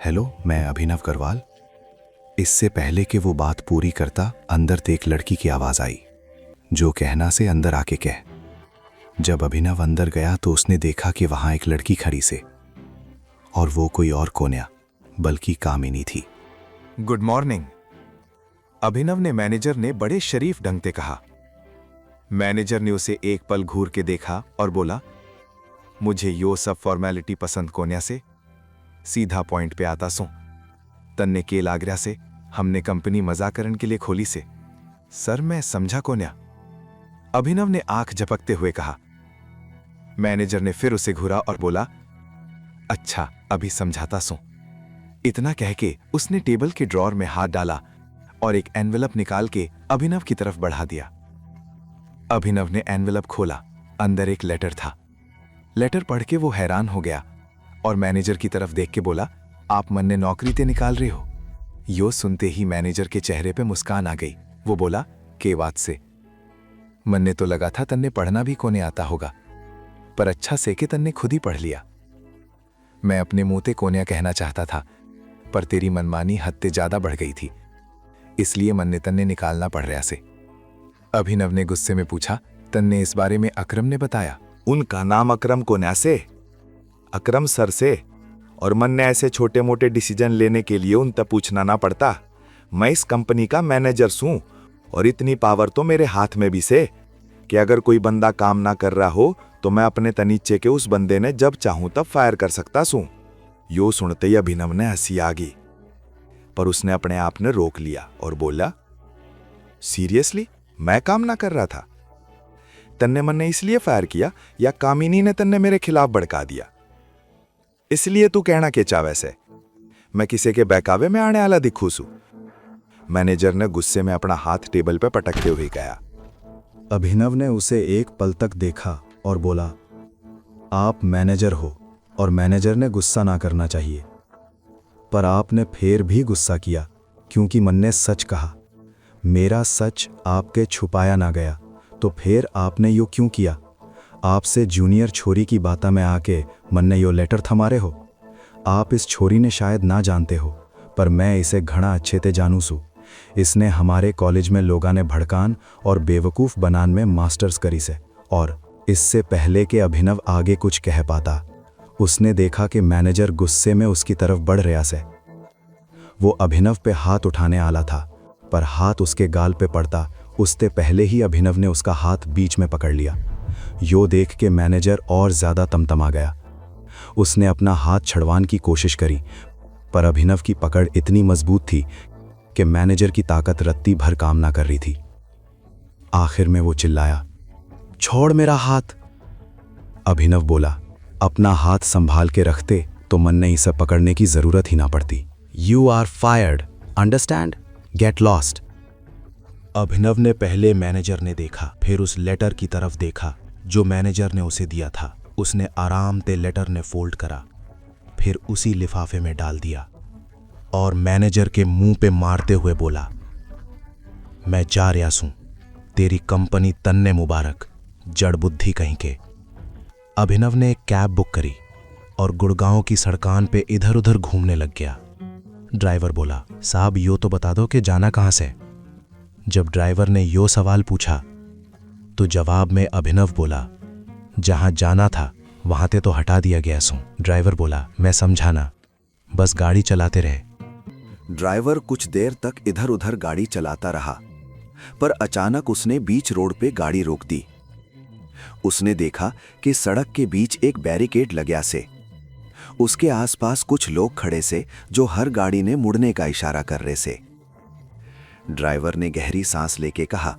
Hello, मैं अभिनव करवाल। इससे पहले कि वो बात पूरी करता, अंदर से एक लड़की की आवाज़ आई, जो कहना से अंदर आके कह। जब अभिनव अंदर गया तो उसने देखा कि वहाँ एक लड़की खड़ी से, और वो कोई और कोन्या बल्कि कामिनी थी। गुड मॉर्निंग, अभिनव ने मैनेजर ने बड़े शरीफ ढंग से कहा। मैनेजर ने उसे एक पल घूर के देखा और बोला, मुझे यो सब फॉर्मेलिटी पसंद कोन्या से, सीधा पॉइंट पे आता सो। तन्ने केल आगरा से हमने कंपनी मजाकरण के लिए खोली से। सर मैं समझा कोन्या, अभिनव ने आंख झपकते हुए कहा। मैनेजर ने फिर उसे घूरा और बोला, अच्छा अभी समझाता सो। इतना कह के उसने टेबल के ड्रॉर में हाथ डाला और एक एनवेलप निकाल के अभिनव की तरफ बढ़ा दिया। अभिनव ने एनवेलप खोला, अंदर एक लेटर था। लेटर पढ़ के वो हैरान हो गया और मैनेजर की तरफ देख के बोला, आप मन ने नौकरी ते निकाल रहे हो। यो सुनते ही मैनेजर के चेहरे पे मुस्कान आ गई। वो बोला, के बात से? मन ने तो लगा था तन्ने पढ़ना भी कोने आता होगा, पर अच्छा से कि तन्ने खुद ही पढ़ लिया। मैं अपने मुंह ते कोन्या कहना चाहता था, पर तेरी मनमानी हद से ज्यादा बढ़ गई थी, इसलिए मन ने तन्ने निकालना पड़ रहा से। अभिनव ने गुस्से में पूछा, तन्ने इस बारे में अकरम ने बताया? उनका नाम अकरम कोन्या से, अकरम सर से, और मन ने ऐसे छोटे मोटे डिसीजन लेने के लिए उन तक पूछना ना पड़ता। मैं इस कंपनी का मैनेजर हूं और इतनी पावर तो मेरे हाथ में भी से कि अगर कोई बंदा काम ना कर रहा हो तो मैं अपने तनीचे के उस बंदे ने जब चाहूं तब फायर कर सकता सूं। यो सुनते ही अभिनव ने हंसी आ गई, पर उसने अपने आप ने रोक लिया और बोला, सीरियसली मैं काम ना कर रहा था? तन्ने मन ने इसलिए फायर किया या कामिनी ने तन्ने मेरे खिलाफ भड़का दिया? इसलिए तू कहना के चा वैसे मैं किसी के बहकावे में आने वाला दिखू सू? मैनेजर ने गुस्से में अपना हाथ टेबल पे पटकते हुए कहा। अभिनव ने उसे एक पल तक देखा और बोला, आप मैनेजर हो और मैनेजर ने गुस्सा ना करना चाहिए, पर आपने फिर भी गुस्सा किया क्योंकि मन ने सच कहा। मेरा सच आपके छुपाया ना गया, तो फिर आपने यो क्यों किया? आपसे जूनियर छोरी की बाता में आके मन ने यो लेटर थमारे हो। आप इस छोरी ने शायद ना जानते हो, पर मैं इसे घना अच्छे ते जानू सू। इसने हमारे कॉलेज में लोगा ने भड़कान और बेवकूफ़ बनान में मास्टर्स करी से, और इससे पहले के अभिनव आगे कुछ कह पाता, उसने देखा कि मैनेजर गुस्से में उसकी तरफ बढ़ रहा से। वो अभिनव पे हाथ उठाने आला था, पर हाथ उसके गाल पे पड़ता उससे पहले ही अभिनव ने उसका हाथ बीच में पकड़ लिया। यो देख के मैनेजर और ज्यादा तमतमा गया। उसने अपना हाथ छड़वान की कोशिश करी, पर अभिनव की पकड़ इतनी मजबूत थी कि मैनेजर की ताकत रत्ती भर काम ना कर रही थी। आखिर में वो चिल्लाया, छोड़ मेरा हाथ। अभिनव बोला, अपना हाथ संभाल के रखते तो मन ने इसे पकड़ने की जरूरत ही ना पड़ती। You are fired, understand? Get lost. Abhinav ने पहले मैनेजर ने देखा, फिर उस लेटर की तरफ देखा जो मैनेजर ने उसे दिया था। उसने आराम से लेटर ने फोल्ड करा, फिर उसी लिफाफे में डाल दिया और मैनेजर के मुंह पे मारते हुए बोला, मैं जा रहा हूं, तेरी कंपनी तन्ने मुबारक, जड़ बुद्धि कहीं के। अभिनव ने एक कैब बुक करी और गुड़गांव की सड़कान पे इधर उधर घूमने लग गया। ड्राइवर बोला, साहब यो तो बता दो कि जाना कहां से? जब ड्राइवर ने यो सवाल पूछा तो जवाब में अभिनव बोला, जहां जाना था वहां ते तो हटा दिया गया सो। ड्राइवर बोला, मैं समझा ना, बस गाड़ी चलाते रहे। ड्राइवर कुछ देर तक इधर उधर गाड़ी चलाता रहा, पर अचानक उसने बीच रोड पे गाड़ी रोक दी। उसने देखा कि सड़क के बीच एक बैरिकेड लग्या से। उसके आसपास कुछ लोग खड़े से जो हर गाड़ी ने मुड़ने का इशारा कर रहे से। ड्राइवर ने गहरी सांस लेके कहा,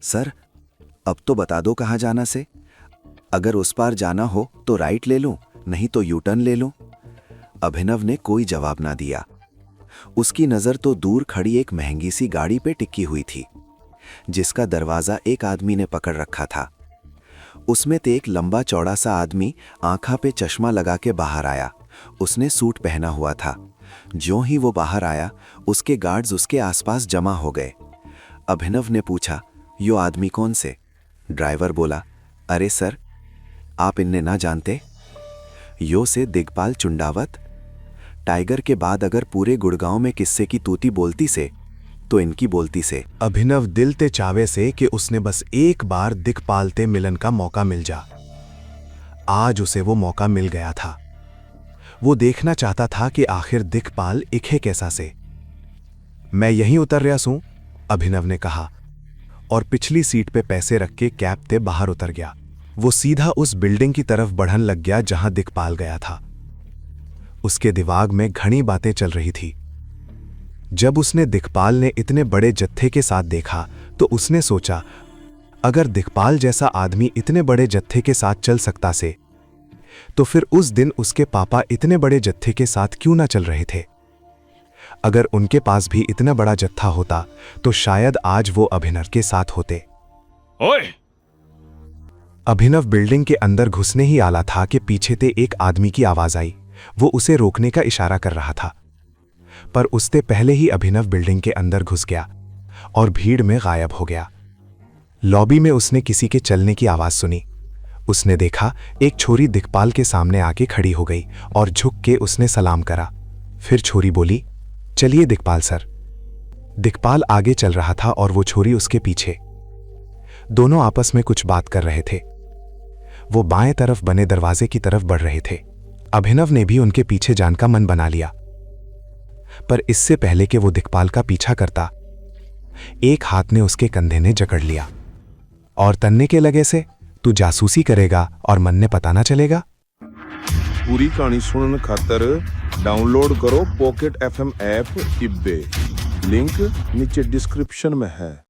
सर अब तो बता दो कहां जाना से? अगर उस पार जाना हो तो राइट ले लूं, नहीं तो यू टर्न ले लूं। अभिनव ने कोई जवाब ना दिया। उसकी नजर तो दूर खड़ी एक महंगी सी गाड़ी पे टिकी हुई थी, जिसका दरवाजा एक आदमी ने पकड़ रखा था। उसमें ते एक लंबा चौड़ा सा आदमी आंखा पे चश्मा लगा के बाहर आया। उसने सूट पहना हुआ था। ज्यों ही वो बाहर आया, उसके गार्ड्स उसके आसपास जमा हो गए। अभिनव ने पूछा, यो आदमी कौन से? ड्राइवर बोला, अरे सर, आप इन्हें ना जानते? यो से दिग्पाल चुंडावत। टाइगर के बाद अगर पूरे गुड़गांव में किस्से की तूती बोलती से तो इनकी बोलती से। अभिनव दिल ते चावे से कि उसने बस एक बार दिखपाल ते मिलन का मौका मिल जा। आज उसे वो मौका मिल गया था। वो देखना चाहता था कि आखिर दिखपाल इखे कैसा से। मैं यहीं उतर रहा सूं, अभिनव ने कहा और पिछली सीट पे पैसे रख के कैब ते बाहर उतर गया। वो सीधा उस बिल्डिंग की तरफ बढ़न लग गया जहां दिखपाल गया था। उसके दिमाग में घनी बातें चल रही थी। जब उसने दिखपाल ने इतने बड़े जत्थे के साथ देखा तो उसने सोचा, अगर दिखपाल जैसा आदमी इतने बड़े जत्थे के साथ चल सकता से, तो फिर उस दिन उसके पापा इतने बड़े जत्थे के साथ क्यों ना चल रहे थे। अगर उनके पास भी इतना बड़ा जत्था होता तो शायद आज वो अभिनव के साथ होते। ओए! अभिनव बिल्डिंग के अंदर घुसने ही आला था कि पीछे से एक आदमी की आवाज आई। वो उसे रोकने का इशारा कर रहा था, पर उससे पहले ही अभिनव बिल्डिंग के अंदर घुस गया और भीड़ में गायब हो गया। लॉबी में उसने किसी के चलने की आवाज सुनी। उसने देखा एक छोरी दिखपाल के सामने आके खड़ी हो गई और झुक के उसने सलाम करा। फिर छोरी बोली, चलिए दिखपाल सर। दिखपाल आगे चल रहा था और वो छोरी उसके पीछे। दोनों आपस में कुछ बात कर रहे थे। वो बाएं तरफ बने दरवाजे की तरफ बढ़ रहे थे। अभिनव ने भी उनके पीछे जान का मन बना लिया, पर इससे पहले कि वो दिखपाल का पीछा करता, एक हाथ ने उसके कंधे ने जकड़ लिया और तन्ने के लगे से, तू जासूसी करेगा और मन ने पता ना चलेगा। पूरी कहानी सुनने खातर डाउनलोड करो पॉकेट FM ऐप इब्बे। लिंक नीचे डिस्क्रिप्शन में है।